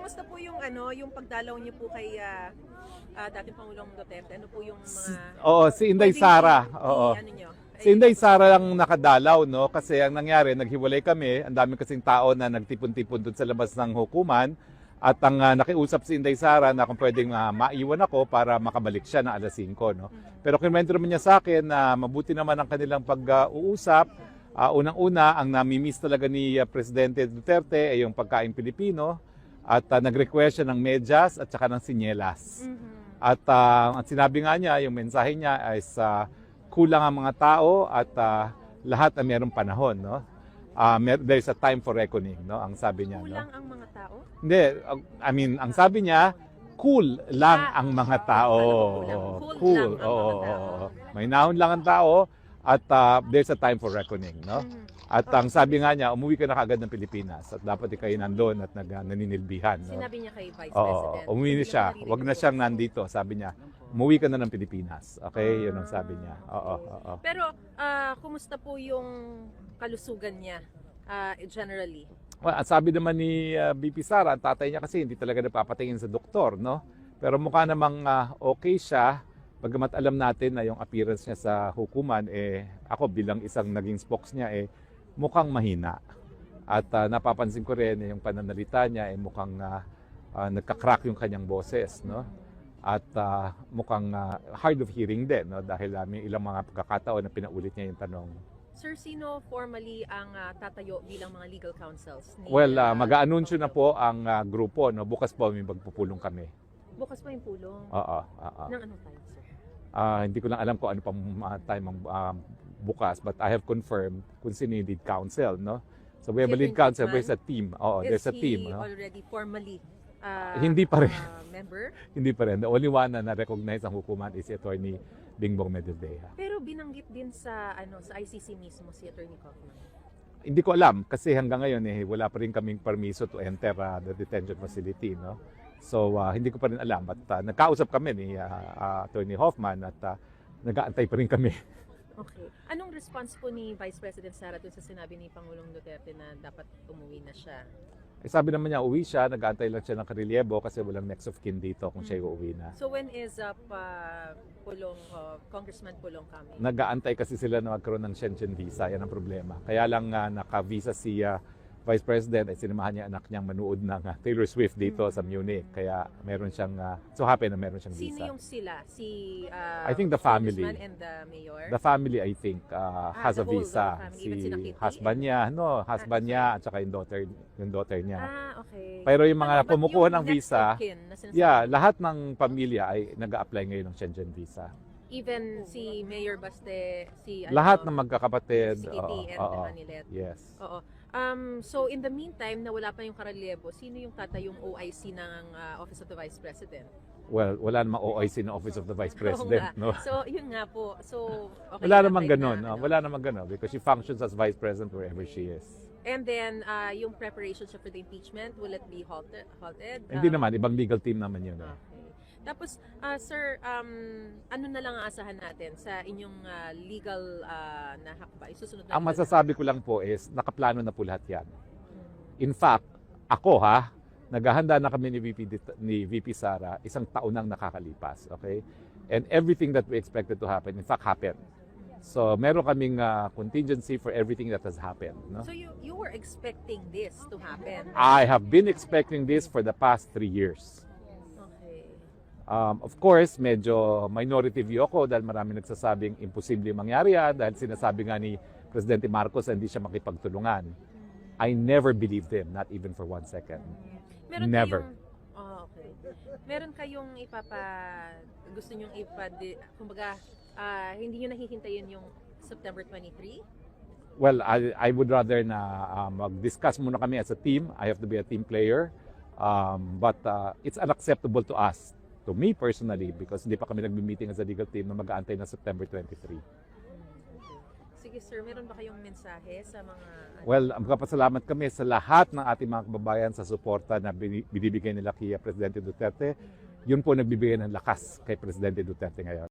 kumusta po yung yung pagdalaw niyo po kay dating Pangulong Duterte? Ano po yung mga Oo, si Inday pwedeng Sara. Oo. ano niyo? Si Inday Sara lang nakadalaw, no? Kasi ang nangyari, naghiwalay kami. Ang dami kasing tao na nagtipon-tipon doon sa labas ng hukuman. At ang nakiusap si Inday Sara na kung pwedeng maiwan ako para makabalik siya na alas 5, no? Pero kinuwento naman niya sa akin na mabuti naman ang kanilang pag-uusap. Unang-una, ang nami-miss talaga ni Presidente Duterte ay yung pagkain Pilipino. At nag-request siya ng medyas at saka ng sinyelas. At ang sinabi nga niya, yung mensahe niya ay kulang ang mga tao at lahat ay mayroong panahon, no? There's a time for reckoning, no? Ang sabi niya, Kulang no? ang mga tao? Hindi, I mean, ang sabi niya, cool lang ang mga tao. Cool lang ang Oo, mga tao. oo. May nahon lang ang tao at there's a time for reckoning, no? At ang sabi nga niya, umuwi ka na kagad ng Pilipinas at dapat kayo nandun at naninilbihan, no? Sinabi niya kay Vice Oo, President. umuwi Hindi na siya. naman Wag na naririnig siyang po. nandito, sabi niya. Umuwi ka na ng Pilipinas. Okay, yun ang sabi niya. Oo, oo. Pero kumusta po yung kalusugan niya generally? Well, ang sabi naman ni BP Sara, ang tatay niya kasi hindi talaga napapatingin sa doktor, no? Pero mukha namang okay siya. Bagamat alam natin na yung appearance niya sa hukuman, ako bilang isang naging spokes niya, mukhang mahina. At napapansin ko rin yung pananalita niya, mukhang nagka-crack yung kanyang boses, no? At mukhang hard of hearing din, no? Dahil may ilang mga pagkakataon na pinaulit niya yung tanong. Sir, sino formally ang tatayo bilang mga legal counsels? Well, mag-aanunsyo na po ang grupo, no? Bukas po may magpupulong kami. Bukas pa yung pulong. Oo, oo. Ng anong time, sir? Hindi ko lang alam kung ano pang time ang bukas, but I have confirmed kung sino yung lead counsel, no? So we have a Si lead counsel, Attorney there's a team. Oo, there's a team, Is he no? already formally Hindi pa rin. member? Hindi pa rin. The only one na na-recognize ang hukuman is si Attorney Bingbong Medevea. Pero binanggit din sa sa ICC mismo si Attorney Kaufman. Hindi ko alam kasi hanggang ngayon wala pa rin kaming permiso to enter the detention facility, no? So hindi ko pa rin alam but nagkausap kami ni Attorney Hoffman at nag-aantay pa rin kami. Okay. Anong response po ni Vice President Sara dun sa sinabi ni Pangulong Duterte na dapat umuwi na siya? Sabi naman niya uwi siya, nag-aantay lang siya ng karelyebo kasi walang next of kin dito kung siya uuwi na. So when is Congressman Pulong coming? Nag-aantay kasi sila na magkaroon ng Schengen visa, yan ang problema. Kaya lang naka-visa si Vice President ay sinamahan niya anak niyang manood ng Taylor Swift dito sa Munich. Kaya meron siyang, so happy na meron siyang Sino visa. yung sila? Si I think the family. Congressman and the mayor? The family, I think, has the a whole visa. family, even sila Kitty Husband niya, husband niya at saka yung daughter niya. Okay. Pero yung mga But kumukuha yung ng next visa, of kin na sinasabi, lahat ng pamilya ay nag-a-apply ngayon ng Schengen visa. even si Mayor Baste, si Lahat ng magkakapatid. si Kitty and Anilet. Yes. Oo. So in the meantime, na wala pa yung karelyebo, sino yung tatayong OIC ng Office of the Vice President? Well, wala namang OIC ng Office of the Vice President, Oo nga. no? So yun nga po. So okay. Wala na, namang right ganun, na, no? Wala namang ganun because she functions as Vice President wherever she is. And then yung preparation siya for the impeachment, will it be halted? Hindi naman, ibang legal team naman yun. Okay. Tapos, sir, ano na lang ang asahan natin sa inyong legal na hakbay? Susunod na Ang legal masasabi ko lang po is, nakaplano na po lahat yan. In fact, ako naghahanda na kami ni VP Sara, isang taon nang nakakalipas, okay? And everything that we expected to happen, in fact, happened. So, meron kaming contingency for everything that has happened. No? So you were expecting this to happen? I have been expecting this for the past 3 years. Okay. Of course, medyo minority view ako dahil marami nagsasabing imposible mangyari yan dahil sinasabi nga ni Presidente Marcos na hindi siya makipagtulungan. I never believed him, not even for 1 second. Meron Never. Okay. Meron kayong gusto nyong kumbaga, hindi nyo nahihintayin yung September 23? Well, I would rather na mag-discuss muna kami as a team. I have to be a team player. But it's unacceptable to us, to me personally, because hindi pa kami nagbi-meeting as a legal team na mag-aantay na September 23. Sige sir, meron ba kayong mensahe sa mga... Well, magpapasalamat kami sa lahat ng ating mga kababayan sa suporta na binibigay nila kay Presidente Duterte. Yun po nagbibigay ng lakas kay Presidente Duterte ngayon.